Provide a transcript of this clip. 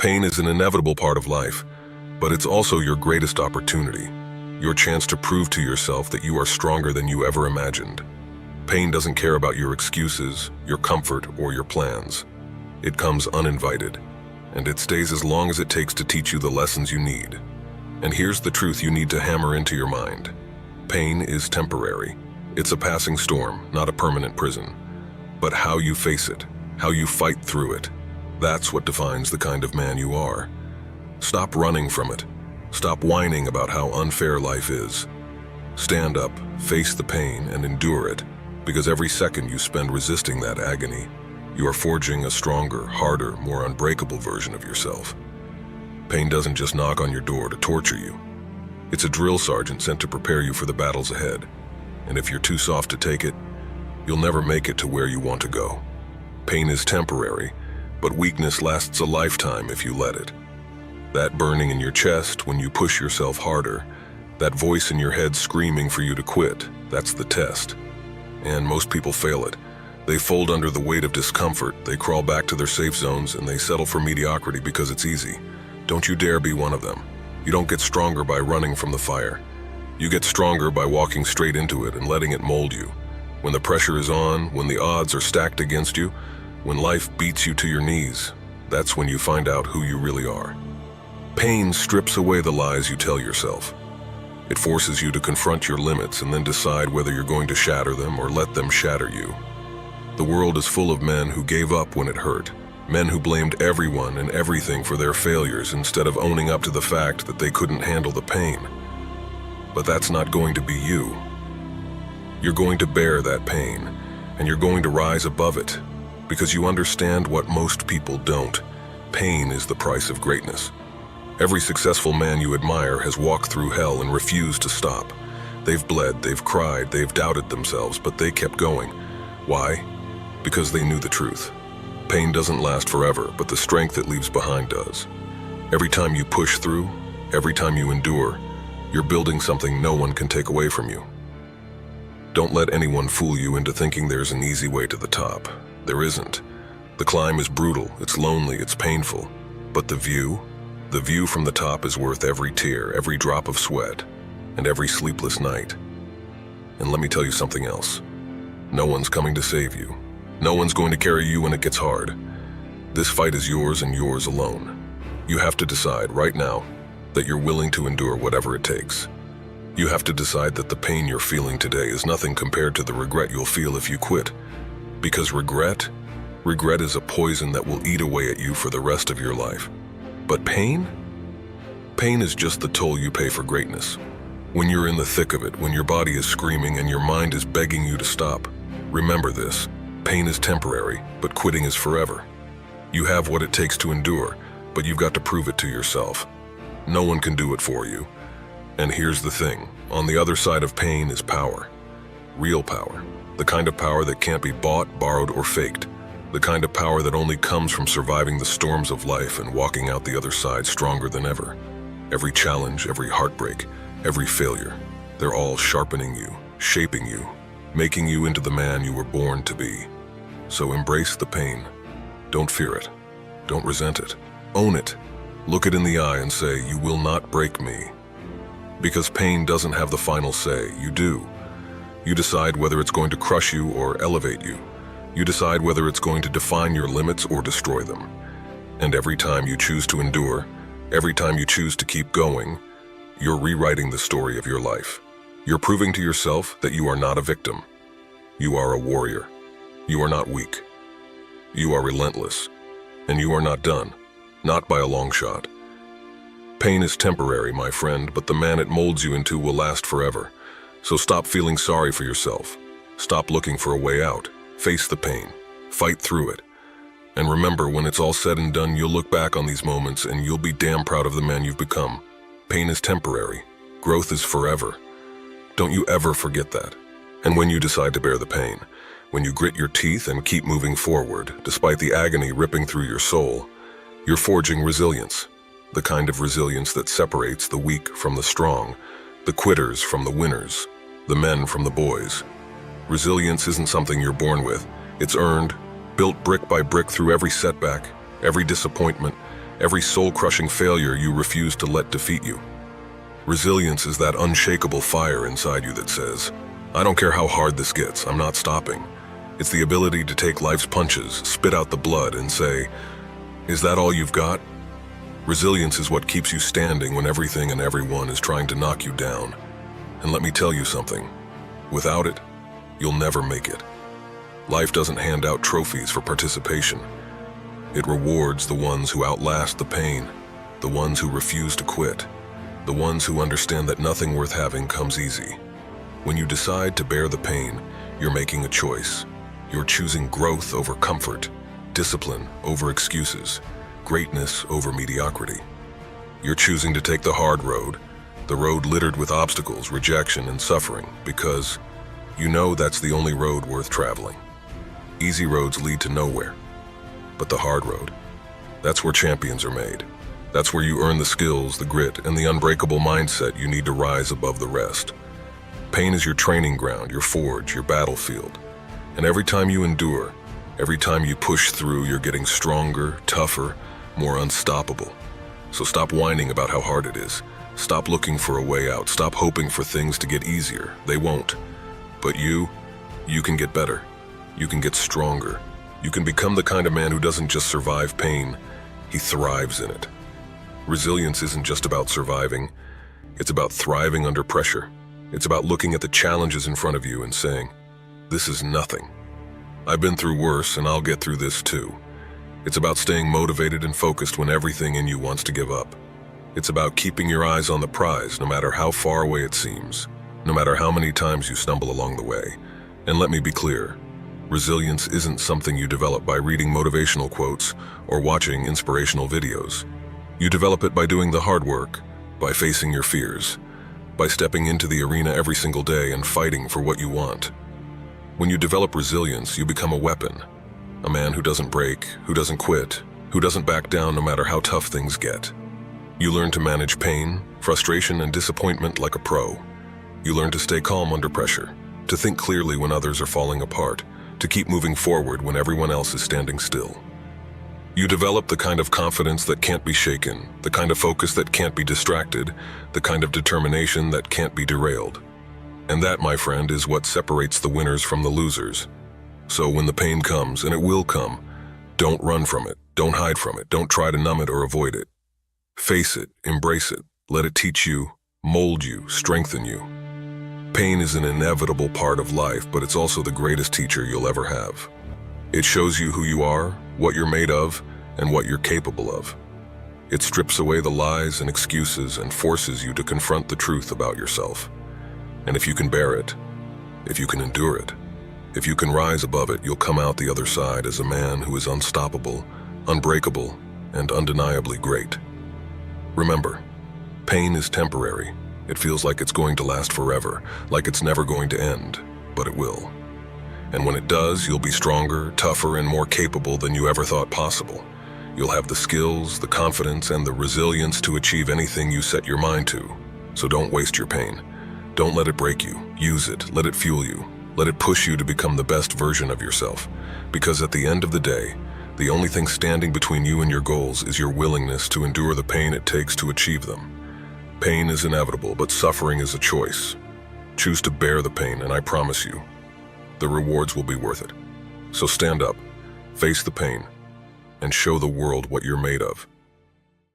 Pain is an inevitable part of life, but it's also your greatest opportunity, your chance to prove to yourself that you are stronger than you ever imagined. Pain doesn't care about your excuses, your comfort, or your plans. It comes uninvited, and it stays as long as it takes to teach you the lessons you need. And here's the truth you need to hammer into your mind. Pain is temporary. It's a passing storm, not a permanent prison. But how you face it, how you fight through it, that's what defines the kind of man you are. Stop running from it. Stop whining about how unfair life is. Stand up, face the pain, and endure it, because every second you spend resisting that agony, you are forging a stronger, harder, more unbreakable version of yourself. Pain doesn't just knock on your door to torture you. It's a drill sergeant sent to prepare you for the battles ahead. And if you're too soft to take it, you'll never make it to where you want to go. Pain is temporary, but weakness lasts a lifetime if you let it. That burning in your chest when you push yourself harder, that voice in your head screaming for you to quit, that's the test. And most people fail it. They fold under the weight of discomfort, they crawl back to their safe zones, and they settle for mediocrity because it's easy. Don't you dare be one of them. You don't get stronger by running from the fire. You get stronger by walking straight into it and letting it mold you. When the pressure is on, when the odds are stacked against you, when life beats you to your knees, that's when you find out who you really are. Pain strips away the lies you tell yourself. It forces you to confront your limits and then decide whether you're going to shatter them or let them shatter you. The world is full of men who gave up when it hurt, men who blamed everyone and everything for their failures instead of owning up to the fact that they couldn't handle the pain. But that's not going to be you. You're going to bear that pain, and you're going to rise above it, because you understand what most people don't. Pain is the price of greatness. Every successful man you admire has walked through hell and refused to stop. They've bled, they've cried, they've doubted themselves, but they kept going. Why? Because they knew the truth. Pain doesn't last forever, but the strength it leaves behind does. Every time you push through, every time you endure, you're building something no one can take away from you. Don't let anyone fool you into thinking there's an easy way to the top. There isn't. The climb is brutal, it's lonely, it's painful. But the view from the top is worth every tear, every drop of sweat, and every sleepless night. And let me tell you something else. No one's coming to save you. No one's going to carry you when it gets hard. This fight is yours and yours alone. You have to decide right now that you're willing to endure whatever it takes. You have to decide that the pain you're feeling today is nothing compared to the regret you'll feel if you quit. Because regret is a poison that will eat away at you for the rest of your life. But pain is just the toll you pay for greatness. When you're in the thick of it, when your body is screaming and your mind is begging you to stop, remember this. Pain is temporary, but quitting is forever. You have what it takes to endure, but you've got to prove it to yourself. No one can do it for you. And here's the thing, on the other side of pain is power. Real power. The kind of power that can't be bought, borrowed, or faked. The kind of power that only comes from surviving the storms of life and walking out the other side stronger than ever. Every challenge, every heartbreak, every failure, they're all sharpening you, shaping you, making you into the man you were born to be. So embrace the pain. Don't fear it. Don't resent it. Own it. Look it in the eye and say, "You will not break me." Because pain doesn't have the final say, you do. You decide whether it's going to crush you or elevate you. You decide whether it's going to define your limits or destroy them. And every time you choose to endure, every time you choose to keep going, you're rewriting the story of your life. You're proving to yourself that you are not a victim. You are a warrior. You are not weak. You are relentless. And you are not done. Not by a long shot. Pain is temporary, my friend, but the man it molds you into will last forever. So stop feeling sorry for yourself. Stop looking for a way out. Face the pain. Fight through it. And remember, when it's all said and done, you'll look back on these moments and you'll be damn proud of the man you've become. Pain is temporary. Growth is forever. Don't you ever forget that. And when you decide to bear the pain, when you grit your teeth and keep moving forward, despite the agony ripping through your soul, you're forging resilience. The kind of resilience that separates the weak from the strong, the quitters from the winners, the men from the boys. Resilience isn't something you're born with. It's earned, built brick by brick through every setback, every disappointment, every soul-crushing failure you refuse to let defeat you. Resilience is that unshakable fire inside you that says, I don't care how hard this gets, I'm not stopping. It's the ability to take life's punches, spit out the blood, and say, is that all you've got? Resilience is what keeps you standing when everything and everyone is trying to knock you down. And let me tell you something, without it, you'll never make it. Life doesn't hand out trophies for participation. It rewards the ones who outlast the pain, the ones who refuse to quit, the ones who understand that nothing worth having comes easy. When you decide to bear the pain, you're making a choice. You're choosing growth over comfort, discipline over excuses, greatness over mediocrity. You're choosing to take the hard road, the road littered with obstacles, rejection, and suffering, because you know that's the only road worth traveling. Easy roads lead to nowhere, but the hard road, that's where champions are made. That's where you earn the skills, the grit, and the unbreakable mindset you need to rise above the rest. Pain is your training ground, your forge, your battlefield. And every time you endure, every time you push through, you're getting stronger, tougher, more unstoppable. So stop whining about how hard it is. Stop looking for a way out. Stop hoping for things to get easier. They won't. But you can get better. You can get stronger. You can become the kind of man who doesn't just survive pain, he thrives in it. Resilience isn't just about surviving. It's about thriving under pressure. It's about looking at the challenges in front of you and saying, this is nothing. I've been through worse and I'll get through this too. It's about staying motivated and focused when everything in you wants to give up. It's about keeping your eyes on the prize no matter how far away it seems, no matter how many times you stumble along the way. And let me be clear, resilience isn't something you develop by reading motivational quotes or watching inspirational videos. You develop it by doing the hard work, by facing your fears, by stepping into the arena every single day and fighting for what you want. When you develop resilience, you become a weapon. A man who doesn't break, who doesn't quit, who doesn't back down no matter how tough things get. You learn to manage pain, frustration, and disappointment like a pro. You learn to stay calm under pressure, to think clearly when others are falling apart, to keep moving forward when everyone else is standing still. You develop the kind of confidence that can't be shaken, the kind of focus that can't be distracted, the kind of determination that can't be derailed. And that, my friend, is what separates the winners from the losers. So when the pain comes, and it will come, don't run from it, don't hide from it, don't try to numb it or avoid it. Face it, embrace it, let it teach you, mold you, strengthen you. Pain is an inevitable part of life, but it's also the greatest teacher you'll ever have. It shows you who you are, what you're made of, and what you're capable of. It strips away the lies and excuses and forces you to confront the truth about yourself. And if you can bear it, if you can endure it, if you can rise above it, you'll come out the other side as a man who is unstoppable, unbreakable, and undeniably great. Remember, pain is temporary. It feels like it's going to last forever, like it's never going to end, but it will. And when it does, you'll be stronger, tougher, and more capable than you ever thought possible. You'll have the skills, the confidence, and the resilience to achieve anything you set your mind to. So don't waste your pain. Don't let it break you. Use it. Let it fuel you. Let it push you to become the best version of yourself. Because at the end of the day, the only thing standing between you and your goals is your willingness to endure the pain it takes to achieve them. Pain is inevitable, but suffering is a choice. Choose to bear the pain, and I promise you, the rewards will be worth it. So stand up, face the pain, and show the world what you're made of.